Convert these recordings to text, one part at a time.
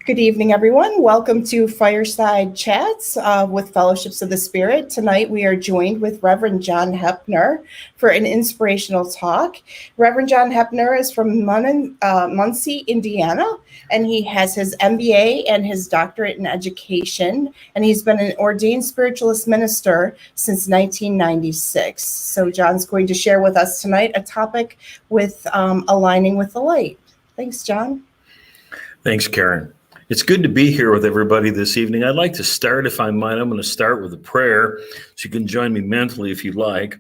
Good evening, everyone. Welcome to Fireside Chats with Fellowships of the Spirit. Tonight, we are joined with Reverend John Heppner for an inspirational talk. Reverend John Heppner is from Muncie, Indiana, and he has his MBA and his doctorate in education, and he's been an ordained spiritualist minister since 1996. So John's going to share with us tonight a topic with aligning with the light. Thanks, John. Thanks, Karen. It's good to be here with everybody this evening. I'd like to start, if I might. I'm going to start with a prayer, so you can join me mentally if you like.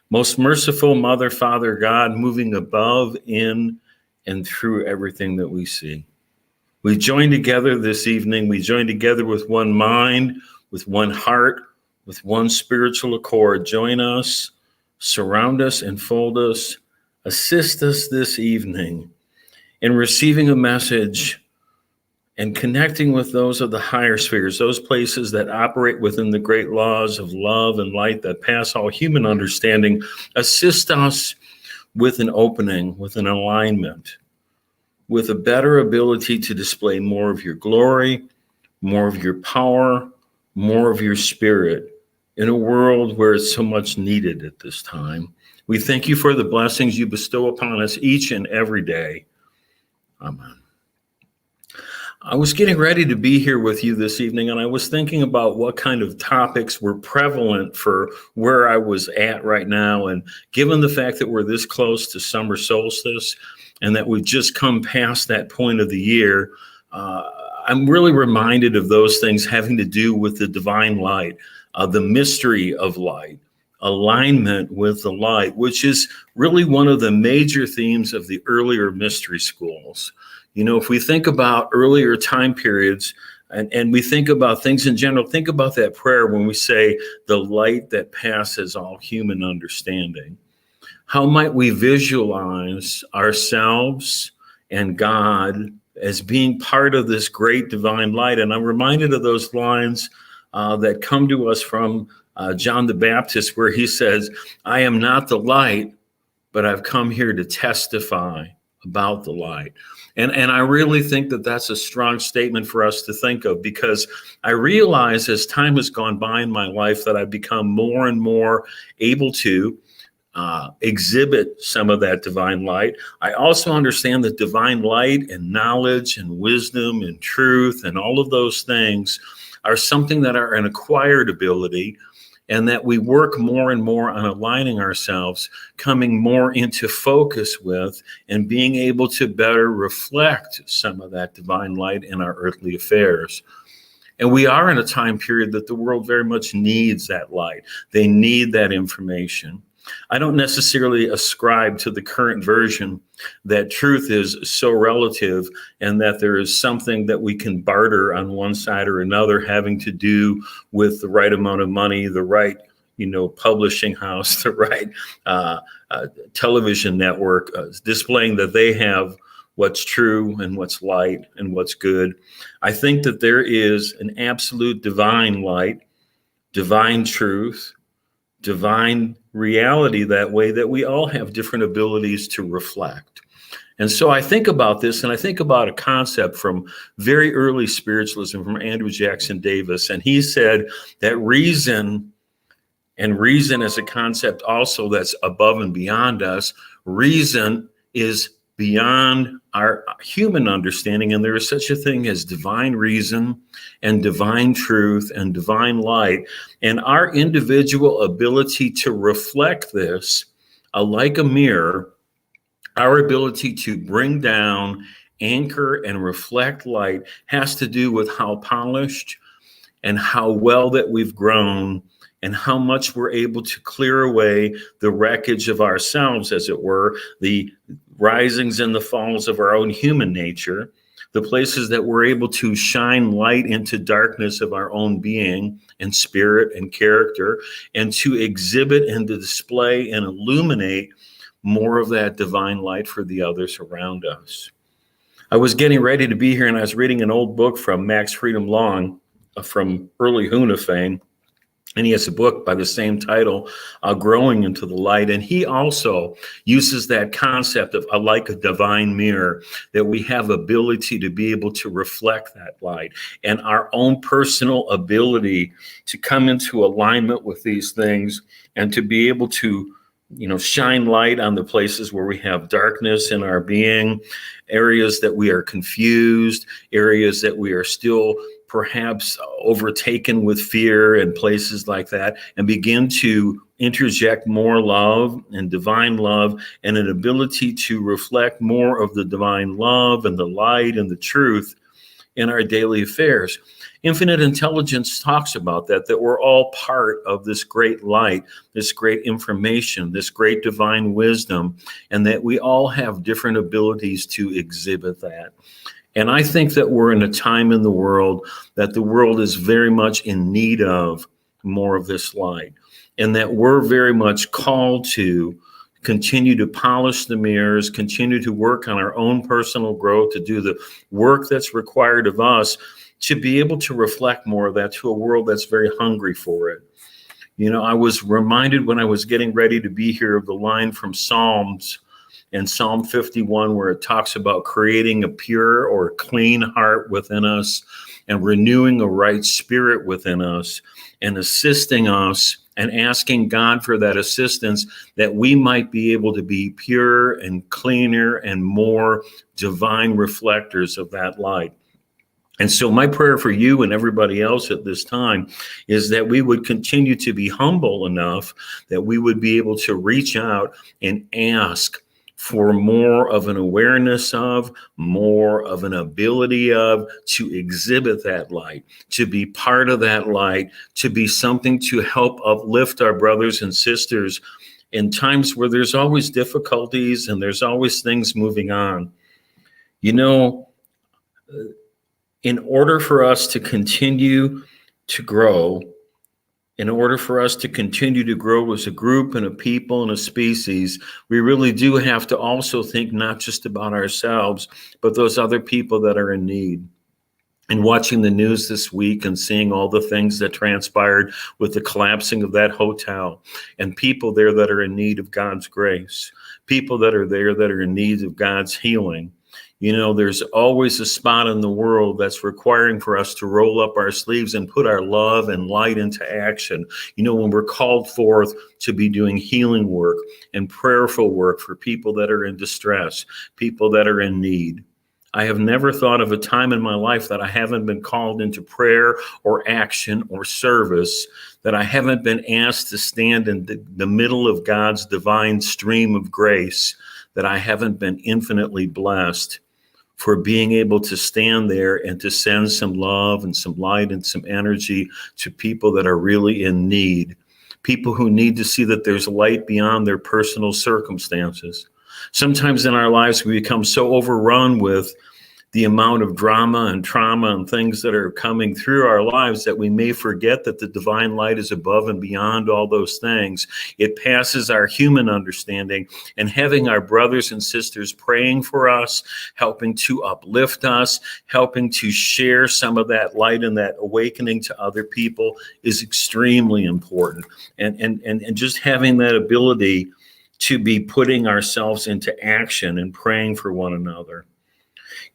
Most merciful Mother, Father, God, moving above, in, and through everything that we see. We join together this evening. We join together with one mind, with one heart, with one spiritual accord. Join us, surround us, enfold us, assist us this evening in receiving a message and connecting with those of the higher spheres, those places that operate within the great laws of love and light that pass all human understanding. Assist us with an opening, with an alignment, with a better ability to display more of your glory, more of your power, more of your spirit in a world where it's so much needed at this time. We thank you for the blessings you bestow upon us each and every day. Amen. I was getting ready to be here with you this evening, and I was thinking about what kind of topics were prevalent for where I was at right now. And given the fact that we're this close to summer solstice and that we've just come past that point of the year, I'm really reminded of those things having to do with the divine light, the mystery of light, alignment with the light, which is really one of the major themes of the earlier mystery schools. You know, if we think about earlier time periods and we think about things in general, think about that prayer when we say the light that passes all human understanding. How might we visualize ourselves and God as being part of this great divine light? And I'm reminded of those lines that come to us from John the Baptist, where he says, "I am not the light, but I've come here to testify about the light." And I really think that that's a strong statement for us to think of, because I realize as time has gone by in my life that I've become more and more able to exhibit some of that divine light. I also understand that divine light and knowledge and wisdom and truth and all of those things are something that are an acquired ability, and that we work more and more on aligning ourselves, coming more into focus with, and being able to better reflect some of that divine light in our earthly affairs. And we are in a time period that the world very much needs that light. They need that information. I don't necessarily ascribe to the current version that truth is so relative and that there is something that we can barter on one side or another having to do with the right amount of money, the right, publishing house, the right television network, displaying that they have what's true and what's light and what's good. I think that there is an absolute divine light, divine truth, divine reality that way, that we all have different abilities to reflect. And so I think about this, and I think about a concept from very early spiritualism from Andrew Jackson Davis. And he said that reason is a concept also that's above and beyond us. Reason is beyond our human understanding, and there is such a thing as divine reason and divine truth and divine light. And our individual ability to reflect this, like a mirror, our ability to bring down, anchor, and reflect light has to do with how polished and how well that we've grown, and how much we're able to clear away the wreckage of ourselves, as it were, the risings and the falls of our own human nature, the places that we're able to shine light into darkness of our own being and spirit and character, and to exhibit and to display and illuminate more of that divine light for the others around us. I was getting ready to be here, and I was reading an old book from Max Freedom Long from early Huna fame. And he has a book by the same title, Growing into the Light. And he also uses that concept of like a divine mirror, that we have ability to be able to reflect that light, and our own personal ability to come into alignment with these things and to be able to, shine light on the places where we have darkness in our being, areas that we are confused, areas that we are still perhaps overtaken with fear and places like that, and begin to interject more love and divine love and an ability to reflect more of the divine love and the light and the truth in our daily affairs. Infinite intelligence talks about that we're all part of this great light, this great information, this great divine wisdom, and that we all have different abilities to exhibit that. And I think that we're in a time in the world that the world is very much in need of more of this light, and that we're very much called to continue to polish the mirrors, continue to work on our own personal growth, to do the work that's required of us to be able to reflect more of that to a world that's very hungry for it. I was reminded when I was getting ready to be here of the line from Psalms, in Psalm 51, where it talks about creating a pure or clean heart within us and renewing a right spirit within us and assisting us and asking God for that assistance, that we might be able to be pure and cleaner and more divine reflectors of that light. And so my prayer for you and everybody else at this time is that we would continue to be humble enough that we would be able to reach out and ask for more of an awareness of, more of an ability of, to exhibit that light, to be part of that light, to be something to help uplift our brothers and sisters in times where there's always difficulties and there's always things moving on. In order for us to continue to grow, in order for us to continue to grow as a group and a people and a species, we really do have to also think not just about ourselves, but those other people that are in need. And watching the news this week and seeing all the things that transpired with the collapsing of that hotel, and people there that are in need of God's grace, people that are there that are in need of God's healing. There's always a spot in the world that's requiring for us to roll up our sleeves and put our love and light into action. When we're called forth to be doing healing work and prayerful work for people that are in distress, people that are in need. I have never thought of a time in my life that I haven't been called into prayer or action or service, that I haven't been asked to stand in the middle of God's divine stream of grace, that I haven't been infinitely blessed for being able to stand there and to send some love and some light and some energy to people that are really in need, people who need to see that there's light beyond their personal circumstances. Sometimes in our lives, we become so overrun with the amount of drama and trauma and things that are coming through our lives that we may forget that the divine light is above and beyond all those things. It passes our human understanding, and having our brothers and sisters praying for us, helping to uplift us, helping to share some of that light and that awakening to other people is extremely important. And just having that ability to be putting ourselves into action and praying for one another.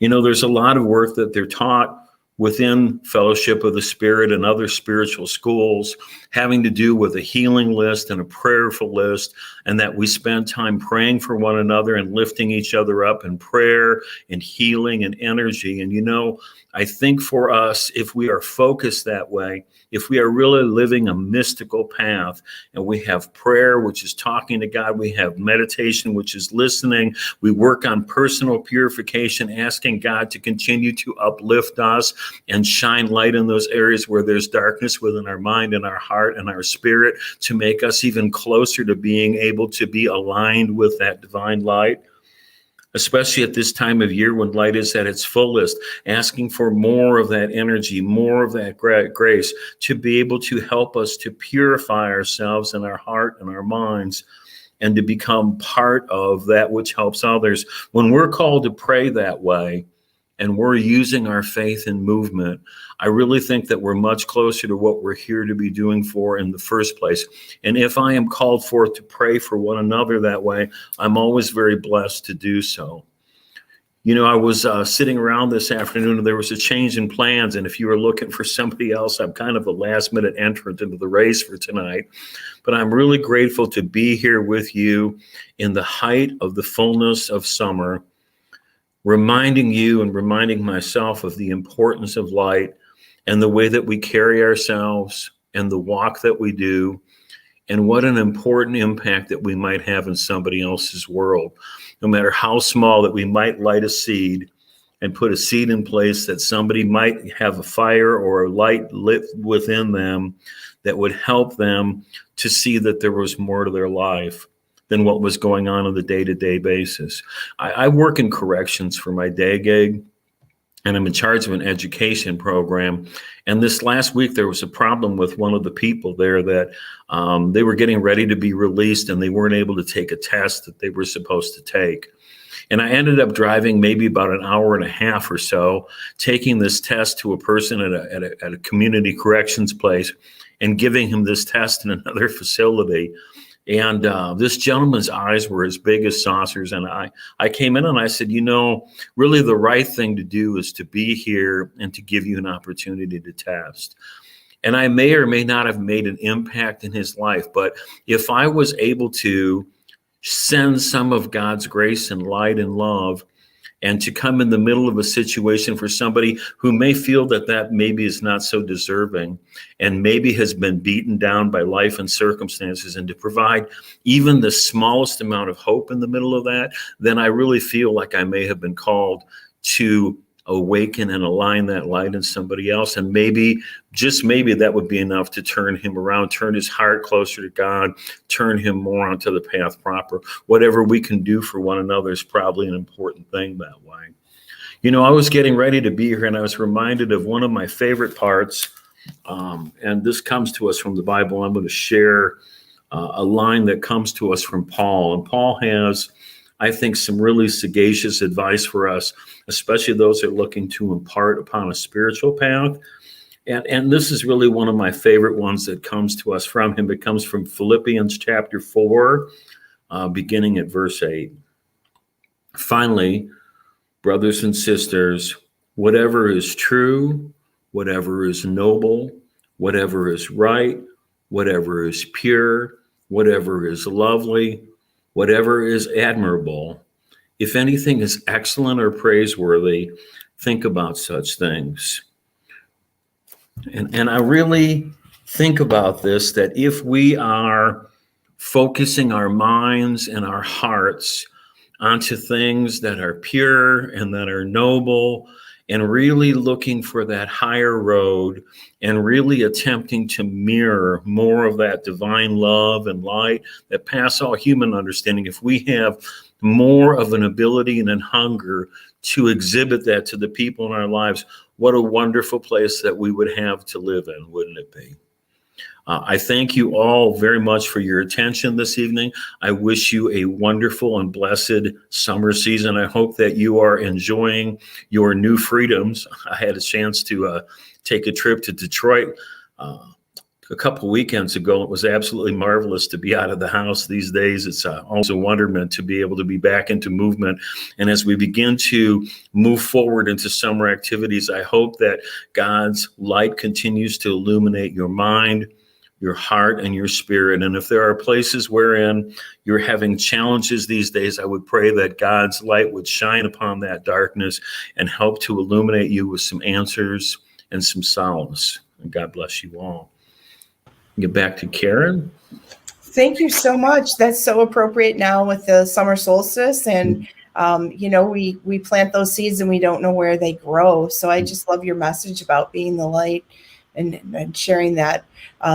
There's a lot of work that they're taught within Fellowship of the Spirit and other spiritual schools having to do with a healing list and a prayerful list, and that we spend time praying for one another and lifting each other up in prayer and healing and energy. And I think for us, if we are focused that way, if we are really living a mystical path, and we have prayer, which is talking to God, we have meditation, which is listening, we work on personal purification, asking God to continue to uplift us and shine light in those areas where there's darkness within our mind and our heart and our spirit, to make us even closer to being able to be aligned with that divine light. Especially at this time of year when light is at its fullest, asking for more of that energy, more of that grace to be able to help us to purify ourselves and our heart and our minds, and to become part of that which helps others. When we're called to pray that way, and we're using our faith in movement, I really think that we're much closer to what we're here to be doing for in the first place. And if I am called forth to pray for one another that way, I'm always very blessed to do so. You know, I was sitting around this afternoon and there was a change in plans. And if you were looking for somebody else, I'm kind of a last minute entrant into the race for tonight. But I'm really grateful to be here with you in the height of the fullness of summer, reminding you and reminding myself of the importance of light and the way that we carry ourselves and the walk that we do, and what an important impact that we might have in somebody else's world. No matter how small, that we might light a seed and put a seed in place that somebody might have a fire or a light lit within them that would help them to see that there was more to their life than what was going on a day-to-day basis. I work in corrections for my day gig, and I'm in charge of an education program. And this last week, there was a problem with one of the people there that they were getting ready to be released and they weren't able to take a test that they were supposed to take. And I ended up driving maybe about an hour and a half or so, taking this test to a person at a community corrections place and giving him this test in another facility. And this gentleman's eyes were as big as saucers. And I came in and I said, you know, really the right thing to do is to be here and to give you an opportunity to test. And I may or may not have made an impact in his life. But if I was able to send some of God's grace and light and love, and to come in the middle of a situation for somebody who may feel that maybe is not so deserving and maybe has been beaten down by life and circumstances, and to provide even the smallest amount of hope in the middle of that, then I really feel like I may have been called to awaken and align that light in somebody else. And maybe, just maybe, that would be enough to turn him around, turn his heart closer to God, turn him more onto the path proper. Whatever we can do for one another is probably an important thing that way. You know, I was getting ready to be here and I was reminded of one of my favorite parts. And this comes to us from the Bible. I'm going to share a line that comes to us from Paul. And Paul has, I think, some really sagacious advice for us, especially those that are looking to impart upon a spiritual path. And this is really one of my favorite ones that comes to us from him. It comes from Philippians chapter 4, beginning at verse 8. Finally, brothers and sisters, whatever is true, whatever is noble, whatever is right, whatever is pure, whatever is lovely, whatever is admirable, if anything is excellent or praiseworthy, think about such things. And I really think about this, that if we are focusing our minds and our hearts onto things that are pure and that are noble, and really looking for that higher road and really attempting to mirror more of that divine love and light that pass all human understanding, if we have more of an ability and a hunger to exhibit that to the people in our lives, what a wonderful place that we would have to live in, wouldn't it be? I thank you all very much for your attention this evening. I wish you a wonderful and blessed summer season. I hope that you are enjoying your new freedoms. I had a chance to take a trip to Detroit a couple weekends ago. It was absolutely marvelous to be out of the house these days. It's always a wonderment to be able to be back into movement. And as we begin to move forward into summer activities, I hope that God's light continues to illuminate your mind, your heart, and your spirit. And if there are places wherein you're having challenges these days, I would pray that God's light would shine upon that darkness and help to illuminate you with some answers and some solace. And God bless you all. Get back to Karen. Thank you so much. That's so appropriate now with the summer solstice. And, we plant those seeds and we don't know where they grow. So I just love your message about being the light and sharing that.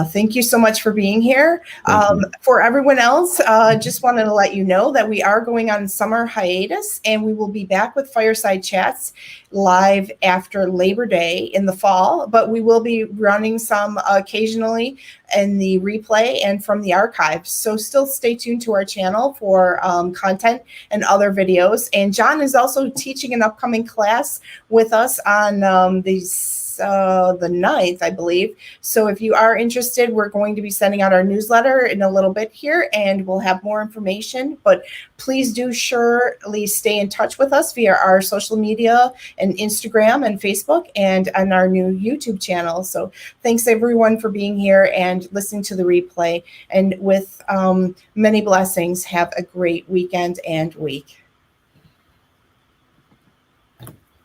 Thank you so much for being here. Thank you. For everyone else, just wanted to let you know that we are going on summer hiatus, and we will be back with Fireside Chats live after Labor Day in the fall, but we will be running some occasionally in the replay and from the archives. So still stay tuned to our channel for content and other videos. And John is also teaching an upcoming class with us on the 9th, I believe. So if you are interested, we're going to be sending out our newsletter in a little bit here, and we'll have more information. But please do surely stay in touch with us via our social media and Instagram and Facebook and on our new YouTube channel. So thanks everyone for being here and listening to the replay. And with many blessings, have a great weekend and week.